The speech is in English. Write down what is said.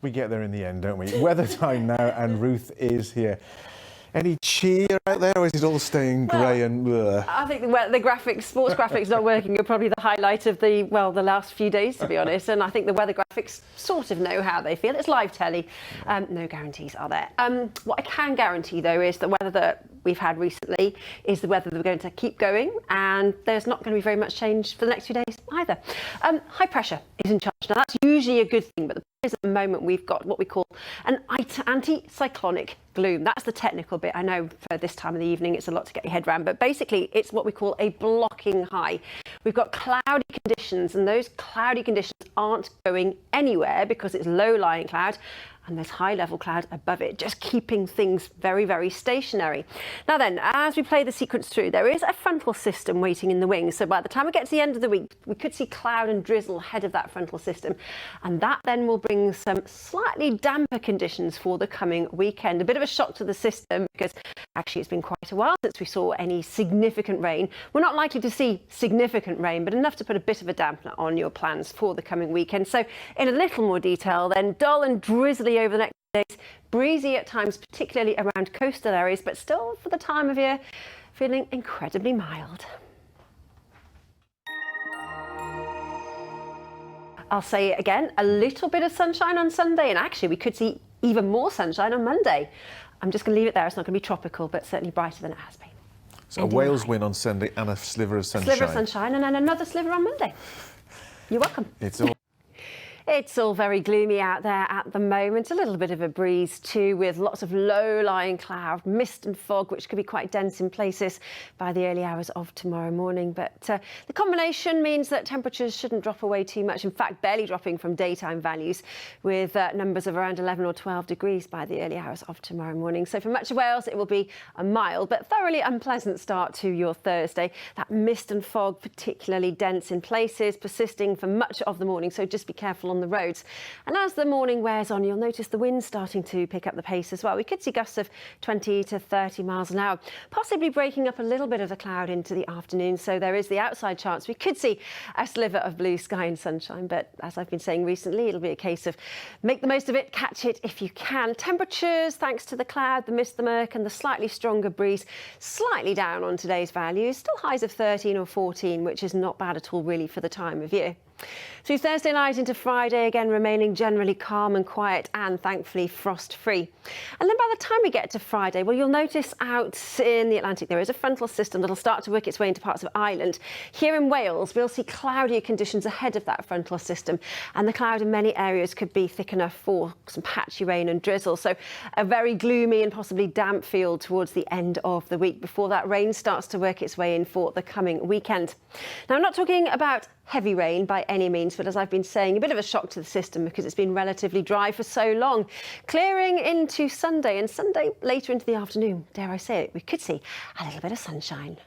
We get there in the end, don't we? Weather time now, and Ruth is here. Any cheer out there, or is it all staying grey and blur? I think the graphics, sports graphics not working are probably the highlight of the last few days, to be honest. And I think the weather graphics sort of know how they feel. It's live telly. No guarantees are there. What I can guarantee, though, is the weather that we've had recently is the weather that we're going to keep going, and there's not going to be very much change for the next few days either. High pressure is in charge. Now, that's usually a good thing, but the problem is at the moment we've got what we call an anticyclonic gloom. That's the technical bit. I know for this time of the evening it's a lot to get your head around, but basically it's what we call a blocking high. We've got cloudy conditions, and those cloudy conditions aren't going anywhere because it's low-lying cloud and there's high-level cloud above it, just keeping things very, very stationary. Now then, as we play the sequence through, there is a frontal system waiting in the wings. So by the time we get to the end of the week, we could see cloud and drizzle ahead of that frontal system. And that then will bring some slightly damper conditions for the coming weekend. A bit of a shock to the system because actually it's been quite a while since we saw any significant rain. We're not likely to see significant rain, but enough to put a bit of a dampener on your plans for the coming weekend. So in a little more detail then, dull and drizzly over the next days, breezy at times, particularly around coastal areas, but still for the time of year feeling incredibly mild. I'll say it again, a little bit of sunshine on Sunday, and actually we could see even more sunshine on Monday. I'm just going to leave it there. It's not going to be tropical, but certainly brighter than it has been. So a Wales win on Sunday and a sliver of sunshine. Sliver of sunshine, and then another sliver on Monday. You're welcome. It's all very gloomy out there at the moment. A little bit of a breeze too, with lots of low-lying cloud, mist and fog, which could be quite dense in places by the early hours of tomorrow morning. But the combination means that temperatures shouldn't drop away too much. In fact, barely dropping from daytime values, with numbers of around 11 or 12 degrees by the early hours of tomorrow morning. So for much of Wales, it will be a mild but thoroughly unpleasant start to your Thursday. That mist and fog particularly dense in places, persisting for much of the morning. So just be careful on the roads. And as the morning wears on, you'll notice the wind starting to pick up the pace as well. We could see gusts of 20 to 30 miles an hour, possibly breaking up a little bit of the cloud into the afternoon. So there is the outside chance we could see a sliver of blue sky and sunshine. But as I've been saying recently, it'll be a case of make the most of it, catch it if you can. Temperatures, thanks to the cloud, the mist, the murk and the slightly stronger breeze, slightly down on today's values. Still highs of 13 or 14, which is not bad at all really for the time of year. Through Thursday night into Friday, again remaining generally calm and quiet and thankfully frost-free. And then by the time we get to Friday, well, you'll notice out in the Atlantic there is a frontal system that'll start to work its way into parts of Ireland. Here in Wales, we'll see cloudier conditions ahead of that frontal system, and the cloud in many areas could be thick enough for some patchy rain and drizzle. So a very gloomy and possibly damp feel towards the end of the week before that rain starts to work its way in for the coming weekend. Now, I'm not talking about heavy rain by any means, but as I've been saying, a bit of a shock to the system because it's been relatively dry for so long. Clearing into Sunday, and Sunday later into the afternoon, dare I say it, we could see a little bit of sunshine.